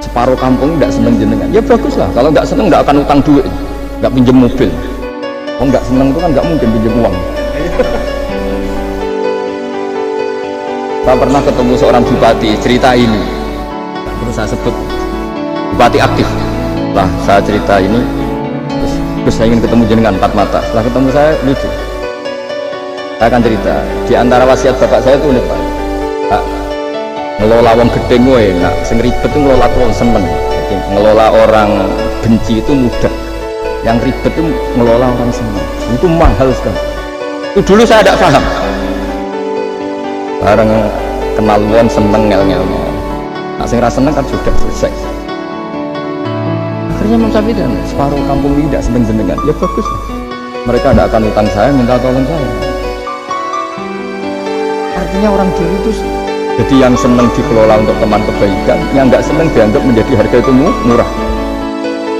separuh kampung nggak seneng jenengan. Ya bagus lah. Kalau nggak seneng nggak akan utang duit, nggak pinjem mobil. Kalau nggak seneng itu kan nggak mungkin pinjem uang. Saya pernah ketemu seorang bupati cerita ini, terus saya sebut bupati aktif. Lah saya cerita ini, terus saya ingin ketemu jenengan empat mata. Setelah ketemu saya lucu. Saya akan cerita. Di antara wasiat bapak saya itu unik Pak. Ngelola wong gedeng gue, nah sing ribet itu ngelola wong seneng. Jadi ngelola orang benci itu mudah. Yang ribet itu ngelola orang seneng. Itu mahal sekali. Itu dulu saya tidak paham. Bareng kenal wong seneng ngel-ngel. Nah sing ra seneng kan sudah selesai. Akhirnya Imam Syafi'i dan separuh kampung ini tidak seneng jenengan. Ya bagus. Mereka tidak akan utang saya, minta tolong saya. Artinya orang dulu itu jadi yang seneng dikelola untuk teman kebaikan, yang nggak seneng dianggap menjadi harga itu murah.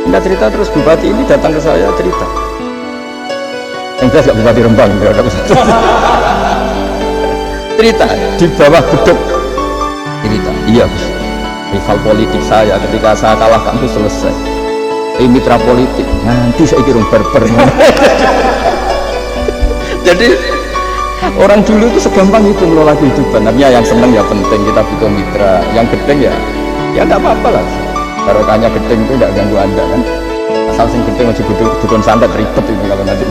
Kita cerita terus bupati ini datang ke saya cerita. Yang jelas nggak bupati Rembang, nggak ada cerita di bawah beduk cerita iya rival politik saya ketika saya kalahkan itu selesai mitra politik nanti saya kira berber. Jadi orang dulu itu segampang itu mengelola kehidupan. Namanya yang seneng ya penting kita butuh mitra, yang gedeng ya nggak apa-apa lah. Barokahnya gedeng itu nggak ganggu anda kan, asal sing gedeng masih dukun santet ribet itu kalau nanti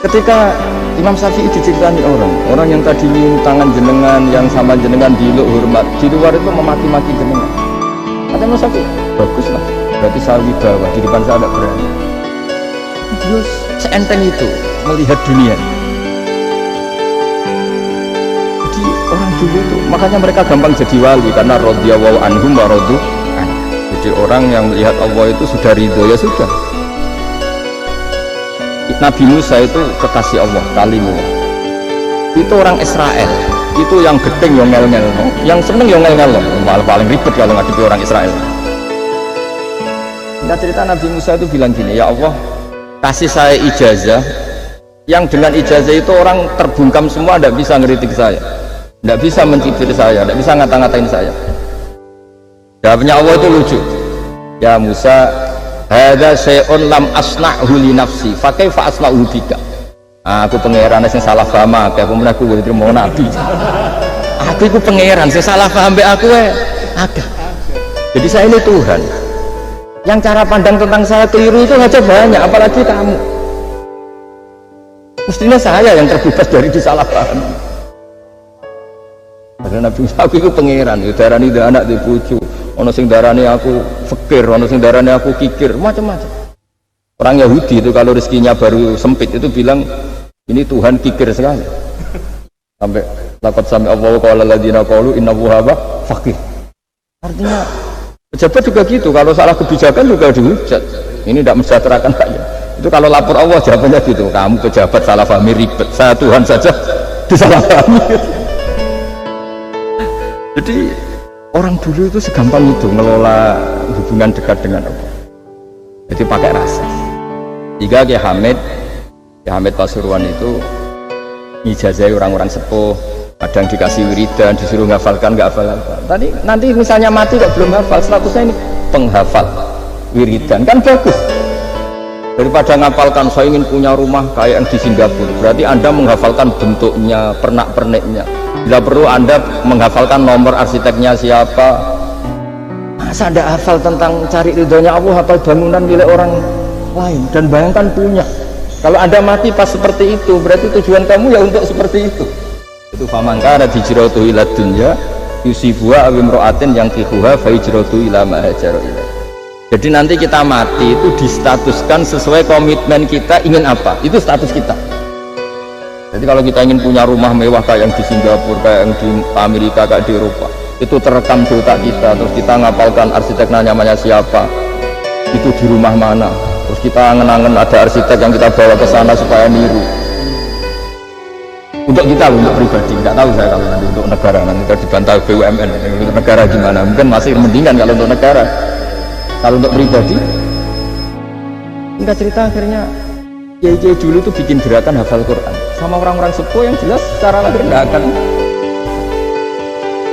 ketika Imam Syafi'i diceritani orang yang tadi nyium tangan jenengan, yang sama jenengan diluk hormat, di luar itu memaki-maki jenengan. Kata Imam Syafi'i, bagus lah, berarti saya wibawa, di depan saya ada berani. Terus seenteng itu melihat dunia. Jadi orang dulu itu, makanya mereka gampang jadi wali karena radhiyallahu anhum wa radu an. Jadi orang yang melihat Allah itu sudah ridho ya sudah. Nabi Musa itu kekasih Allah, kalimullah. Itu orang Israel, itu yang gedeng yang ngel-ngel, yang seneng yang ngel-ngel, malah paling ribet kalau ngadepi orang Israel. Kita cerita Nabi Musa itu bilang gini, ya Allah kasih saya ijazah, yang dengan ijazah itu orang terbungkam semua, tidak bisa ngeritik saya, tidak bisa mencibir saya, tidak bisa ngata-ngatain saya. Jawabnya Allah itu lucu, ya Musa hadza syai'un lam asna'hu li nafsi fa kaifa asna'u bika. Aku pangeran sing salah paham akeh pemen aku diterima nabi. Aku iku pangeran sing salah paham mbek aku akeh. Jadi saya ini Tuhan. Yang cara pandang tentang saya keliru itu aja banyak, apalagi kamu. Mestinya saya yang terbebas dari disalah paham. Karena Nabi aku itu pangeran, darani anak di bojo. Ono sing darane aku fakir, ono sing darane aku kikir, macam-macam. Orang Yahudi itu kalau rezekinya baru sempit itu bilang ini Tuhan kikir sekali. Sampai laqad sami Allahu qala alladziina qalu inna Allaha faqir. Artinya Pejabat juga gitu, kalau salah kebijakan juga dihujat. Ini tidak mensejahterakan rakyat. Itu kalau lapor Allah jawabannya gitu, kamu pejabat salah pahami ribet, saya Tuhan saja disalahpahami. Jadi orang dulu itu segampang itu ngelola hubungan dekat dengan Allah. Jadi pakai rasa. Jika Ki Hamid Pasuruan itu ijazah orang-orang sepuh, kadang dikasih wiridan, disuruh ngafalkan, nggak hafal-hafal. Tadi nanti misalnya mati kok belum hafal, statusnya ini penghafal wiridan, kan bagus. Daripada ngapalkan saya ingin punya rumah kayak yang di Singapura, berarti Anda menghafalkan bentuknya, pernak-perniknya. Bila perlu Anda menghafalkan nomor arsiteknya siapa. Masa Anda hafal tentang cari ridhonya Allah, hafal bangunan milik orang lain, dan bayangkan punya. Kalau Anda mati pas seperti itu, berarti tujuan kamu ya untuk seperti itu. Itu famangka ada hijratuhu ila dunya yusibuha aw imra'atin yang tihuha fa hijratuhu ila ma hajara ilaihi. Jadi nanti kita mati itu distatuskan sesuai komitmen kita ingin apa, itu status kita. Jadi kalau kita ingin punya rumah mewah kayak yang di Singapura, kayak yang di Amerika, kayak di Eropa, itu terekam di otak kita. Terus kita ngapalkan arsiteknya namanya siapa, itu di rumah mana. Terus kita angen-angen ada arsitek yang kita bawa ke sana supaya niru. Untuk kita loh, untuk pribadi, nggak tahu saya kalau nanti untuk negara, nanti kita dibantah BUMN. Untuk negara gimana? Mungkin masih mendingan kalau untuk negara. Kalau untuk pribadi, enggak cerita akhirnya kiai-kiai dulu tuh bikin gerakan hafal Quran sama orang-orang sepuh yang jelas secara lahir enggak akan.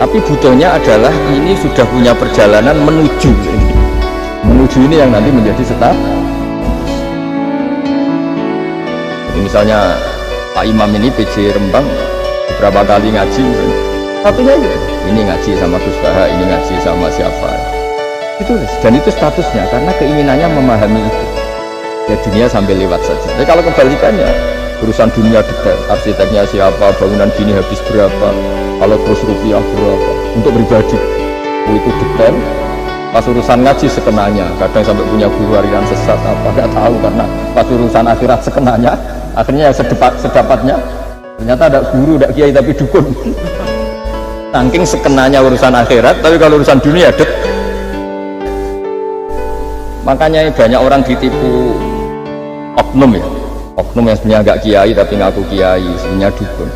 Tapi butuhnya adalah ini sudah punya perjalanan menuju ini yang nanti menjadi status. Jadi misalnya Pak Imam ini PJ Rembang beberapa kali ngaji, satunya gitu. Ini ngaji sama Gus Baha, ini ngaji sama siapa. Ditulis, dan itu statusnya karena keinginannya memahami itu. Ya dunia sambil lewat saja. Tapi kalau kebalikannya, urusan dunia detail, arsiteknya siapa, bangunan gini habis berapa, kalau terus rupiah berapa, untuk pribadi itu detail. Pas urusan ngaji sekenanya, kadang sampai punya guru harian sesat apa nggak tahu, karena pas urusan akhirat sekenanya, akhirnya sedapatnya ternyata ada guru, ada kiai tapi dukun. Saking sekenanya urusan akhirat, tapi kalau urusan dunia detail. Makanya banyak orang ditipu oknum ya, oknum yang sebenarnya agak kiai tapi ngaku kiai, sebenarnya dukun.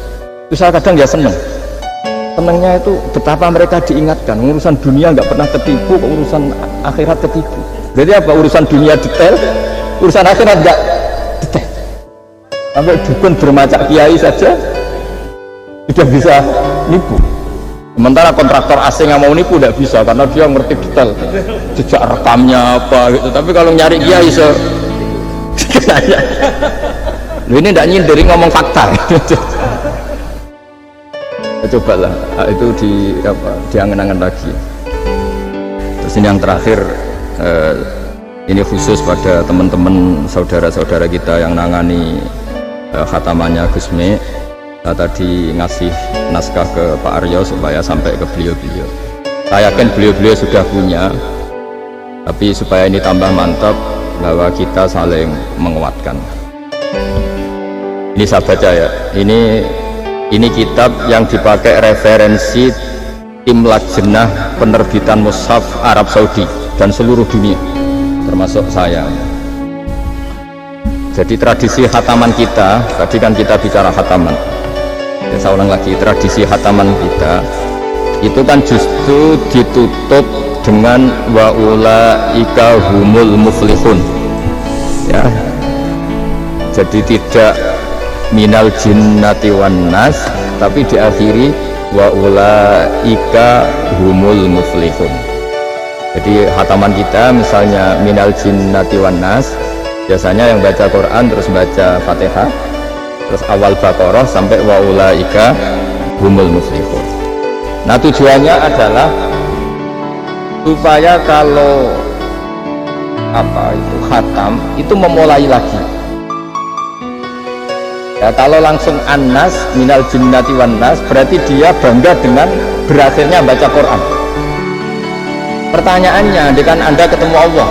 Itu saya kadang ya senengnya itu betapa mereka diingatkan urusan dunia nggak pernah ketipu, urusan akhirat ketipu. Jadi apa, urusan dunia detail, urusan akhirat nggak detail. Sampai dukun bermacak kiai saja sudah bisa nipu. Sementara kontraktor asing yang mau nipu tidak bisa karena dia ngerti detail jejak rekamnya apa gitu. Tapi kalau nyari kiai kenanya ini tidak nyindir, ngomong fakta. Cobalah itu diangen-angen lagi. Terus ini yang terakhir, ini khusus pada teman-teman saudara-saudara kita yang nangani khatamannya Gusme. Tadi ngasih naskah ke Pak Aryo supaya sampai ke beliau-beliau. Saya yakin beliau-beliau sudah punya, tapi supaya ini tambah mantap bahwa kita saling menguatkan. Ini saya baca ya, ini kitab yang dipakai referensi tim lajnah penerbitan mushaf Arab Saudi dan seluruh dunia, termasuk saya. Jadi tradisi khataman kita, tadi kan kita bicara khataman. Ya, saya ulang lagi, tradisi khataman kita itu kan justru ditutup dengan wa ulaika humul muflihun ya. Jadi tidak minal jinnati wan nas, tapi diakhiri wa ulaika humul muflihun. Jadi khataman kita misalnya minal jinnati wan nas, biasanya yang baca Quran terus baca Fatihah, terus awal Baqarah sampai wa ulaika humul muflihun. Nah tujuannya adalah supaya kalau khatam itu memulai lagi ya. Kalau langsung An-Nas minal jinnati wan nas berarti dia bangga dengan berakhirnya baca Quran. Pertanyaannya, dengan Anda ketemu Allah,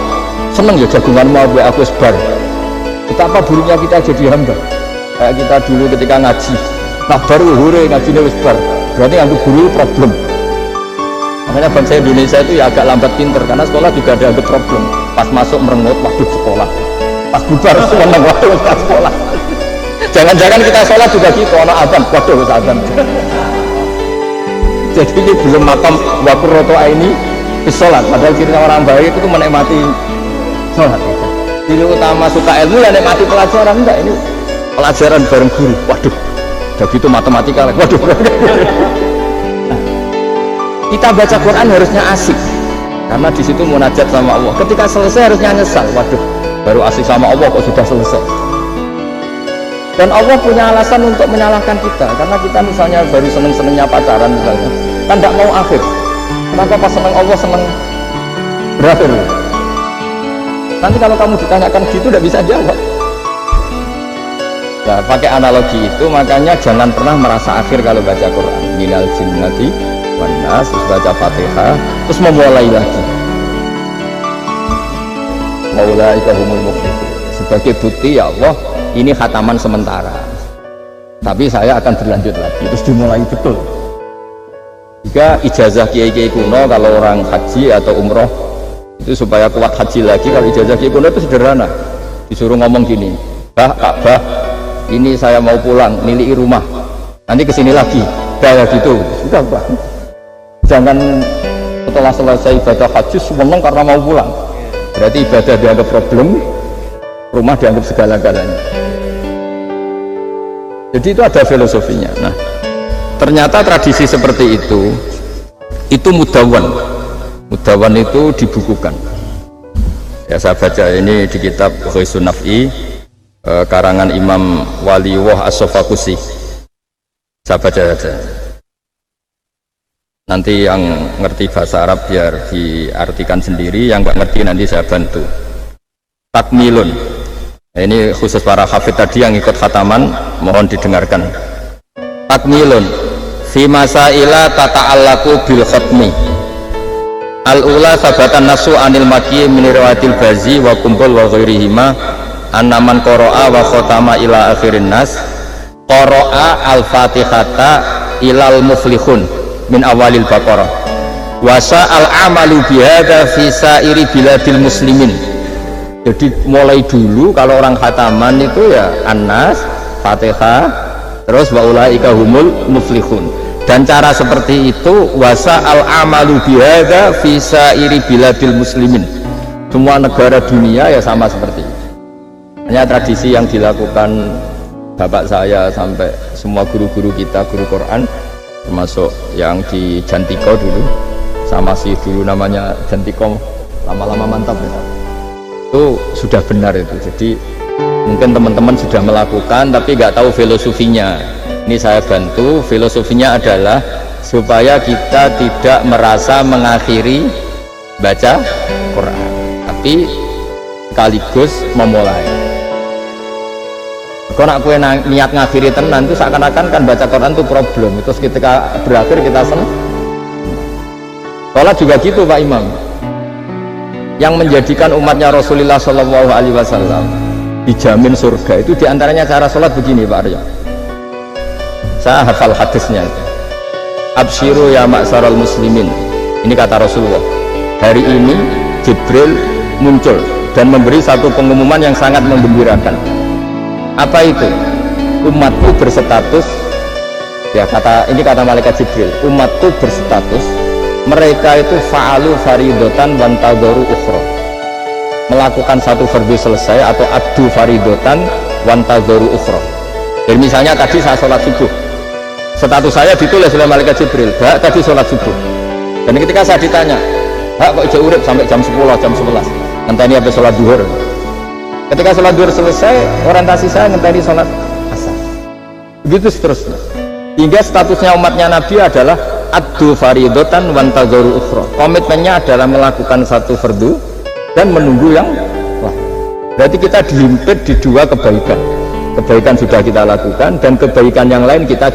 seneng ya jagunganmu aku sebar, betapa buruknya kita jadi hamba. Kayak kita dulu ketika ngaji, nah baru hore ngajinya wis bar, berarti yang guru problem. Makanya bangsa Indonesia itu ya agak lambat pinter karena sekolah juga ada problem. Pas masuk merengut, waduh sekolah. Pas bubar seneng, waduh sekolah. Jangan-jangan kita sholat juga gitu, anak azan, waduh azan. Jadi ini belum makam wakur roto ini sholat. Padahal kita orang baik itu menikmati sholat. Jadi utama suka ilmu ya menikmati pelajaran, enggak ini pelajaran bareng guru. Waduh, udah gitu matematika lagi. Waduh. Nah, kita baca Quran harusnya asik karena di situ munajat sama Allah. Ketika selesai harusnya nyesal. Waduh, baru asik sama Allah kok sudah selesai. Dan Allah punya alasan untuk menyalahkan kita karena kita misalnya baru seneng-senengnya pacaran misalnya kan tidak mau akhir. Kenapa pas seneng Allah seneng berakhir? Nanti kalau kamu ditanyakan gitu tidak bisa jawab. Nah, pakai analogi itu makanya jangan pernah merasa akhir kalau baca Quran. Minal jinnati wan nas, terus baca Fatihah terus memulai lagi. Maulaika humul muflihun. Sebagai bukti ya Allah ini khataman sementara, tapi saya akan berlanjut lagi, terus dimulai betul. Jika ijazah kiai-kiai kuno kalau orang haji atau umroh itu supaya kuat haji lagi, kalau ijazah kiai kuno itu sederhana, disuruh ngomong gini, Ka'bah, ini saya mau pulang, miliki rumah, nanti kesini lagi, kayak gitu, sudah Pak. Jangan setelah selesai ibadah haji seneng karena mau pulang, berarti ibadah dianggap problem, rumah dianggap segala-galanya. Jadi itu ada filosofinya. Nah, ternyata tradisi seperti itu mudawan. Mudawan itu dibukukan. Ya saya baca ini di kitab Ghaithun Naf'i karangan Imam Waliullah As-Sofakusi. Saya baca saja. Nanti yang ngerti bahasa Arab biar diartikan sendiri, yang nggak ngerti nanti saya bantu. Takmilun. Ini khusus para hafid tadi yang ikut khataman, mohon didengarkan. Takmilun fi masaila tata'allaku bil khatmi. Al-ula sabatan nasu anil maki min riwayatil bazi wa kumpul wa ghairihima annaman qara'a wa khatama ila akhirin nas qara'a al-fatihata ilal muflihun min awalil baqarah wa sa'al amalu bihadza fi sa'iri biladil muslimin. Jadi mulai dulu kalau orang khataman itu ya An-Nas, Fatihah, terus wa ulaika humul muflihun. Dan cara seperti itu wasa al-amalu bihadza fi sa'iri biladil muslimin. Semua negara dunia ya sama seperti itu. Hanya tradisi yang dilakukan bapak saya sampai semua guru-guru kita, guru Quran, termasuk yang di Jantiko dulu, sama si dulu namanya Jantiko, lama-lama mantap ya. Itu sudah benar itu. Jadi mungkin teman-teman sudah melakukan tapi nggak tahu filosofinya. Ini saya bantu. Filosofinya adalah supaya kita tidak merasa mengakhiri baca Quran, tapi sekaligus memulai. Kalau nak kue niat ngakhiri tenan itu seakan-akan kan baca Quran itu problem. Terus ketika berakhir kita senang. Sholat juga gitu Pak Imam. Yang menjadikan umatnya Rasulullah Shallallahu Alaihi Wasallam dijamin surga itu diantaranya cara sholat begini Pak Arya. Saya hafal hadisnya itu. Absyiru ya ma'syaral muslimin. Ini kata Rasulullah. Hari ini Jibril muncul dan memberi satu pengumuman yang sangat menggembirakan. Apa itu? Umatku berstatus, ya ini kata malaikat Jibril. Umatku berstatus mereka itu fa'alu faridotan wantadharu ukhra, melakukan satu fardu selesai atau addu faridotan wantadharu ukhra. Jadi misalnya tadi saya sholat subuh, status saya ditulis oleh malaikat Jibril, Pak tadi sholat subuh, dan ketika saya ditanya, Pak kok ijak urip sampai jam 10, jam 11 ngenteni habis sholat duhur. Ketika sholat duhur selesai, orientasi saya ngenteni sholat asar, begitu seterusnya, hingga statusnya umatnya Nabi adalah addu faridotan wantadharu ukhra. Komitmennya adalah melakukan satu fardu dan menunggu yang wah. Berarti kita dihimpit di dua kebaikan. Kebaikan sudah kita lakukan dan kebaikan yang lain kita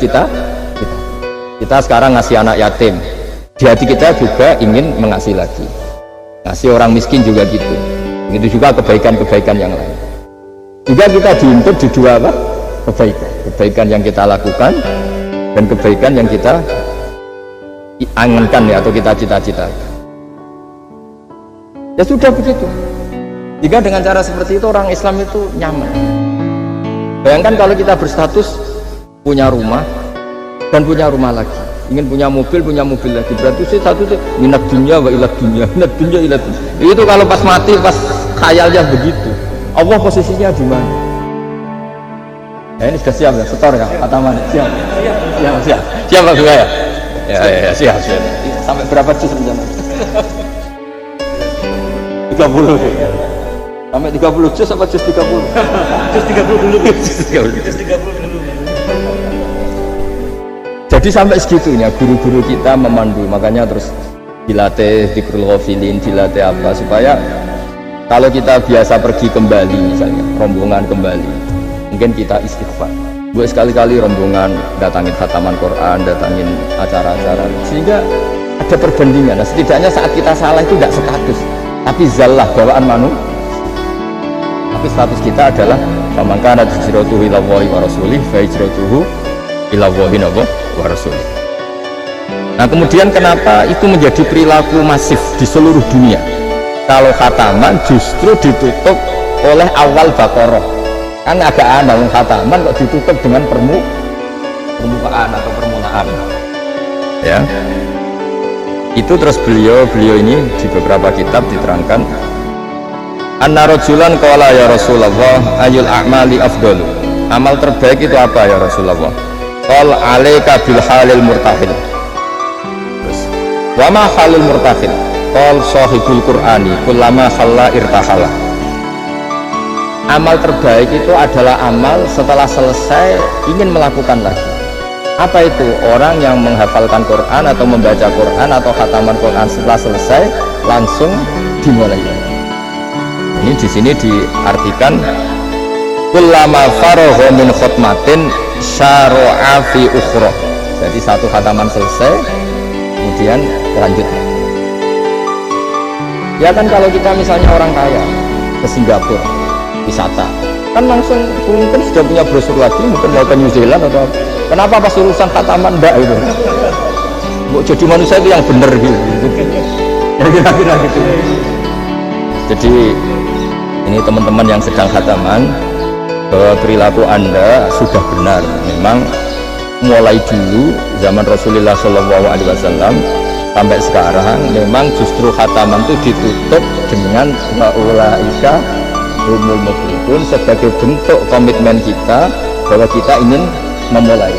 sekarang ngasih anak yatim. Di hati kita juga ingin mengasih lagi. Ngasih orang miskin juga gitu. Itu juga kebaikan-kebaikan yang lain. Juga kita dihimpit di dua apa? Kebaikan. Kebaikan yang kita lakukan dan kebaikan yang kita angankan ya, atau kita cita-cita. Ya sudah begitu. Jika dengan cara seperti itu orang Islam itu nyaman. Bayangkan kalau kita berstatus punya rumah dan punya rumah lagi, ingin punya mobil lagi, berarti satu itu minat dunia wa ilat dunia, minat dunia ilat dunia. Itu kalau pas mati, pas khayalnya begitu, Allah posisinya di mana? Ya, ini sudah siap ya, setor ya, Ataman, siap Pak Bunga ya? Ya, siap. Sampai berapa juz rencana? 30. Sampai 30 juz apa juz 30? Juz 30 dulu. Juz 30 dulu. Jadi sampai segitunya guru-guru kita memandu, makanya terus dilatih dzikrul ghafilin, dilatih apa supaya kalau kita biasa pergi kembali, misalnya rombongan kembali, mungkin kita istighfar. Buat sekali-kali rombongan datangin khataman Quran, datangin acara-acara, sehingga ada perbandingan. Nah, setidaknya saat kita salah itu tidak status, tapi zallah, bawaan manusia. Tapi status kita adalah faman kana hijratuhu ila Allahi wa rasulih fa hijratuhu ila Allahi wa rasulih. Nah, kemudian kenapa itu menjadi perilaku masif di seluruh dunia? Kalau khataman justru ditutup oleh awal Baqarah. Kan agak aneh khataman kok ditutup dengan permukaan atau permulaan. Ya. Itu terus beliau ini di beberapa kitab diterangkan anna rajulan qala ya Rasulullah ayul a'mali afdalu. Amal terbaik itu apa ya Rasulullah? Qal alaika bil halil murtahil. Terus wa ma halil murtahil? Qal sahibul qur'ani kullama khalla irtahala. Amal terbaik itu adalah amal setelah selesai ingin melakukan lagi. Apa itu? Orang yang menghafalkan Quran atau membaca Quran atau khataman Quran setelah selesai langsung dimulai. Ini di sini diartikan kullama faragha min khutmatin syara'a fi ukhra. Jadi satu khataman selesai kemudian lanjut. Ya kan kalau kita misalnya orang kaya ke Singapura wisata, kan langsung mungkin sudah punya brosur lagi, mungkin mau ke New Zealand atau apa. Kenapa pas urusan khataman enggak itu? Mau jadi manusia itu yang benar gitu. Kira-kira gitu. Jadi ini teman-teman yang sedang khataman, bahwa perilaku Anda sudah benar. Memang mulai dulu zaman Rasulullah SAW sampai sekarang memang justru khataman itu ditutup dengan ulaika humul muflihun sebagai bentuk komitmen kita bahwa kita ingin memulai,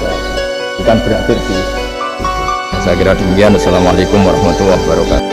bukan berakhir di. Saya kira demikian. Assalamualaikum warahmatullahi wabarakatuh.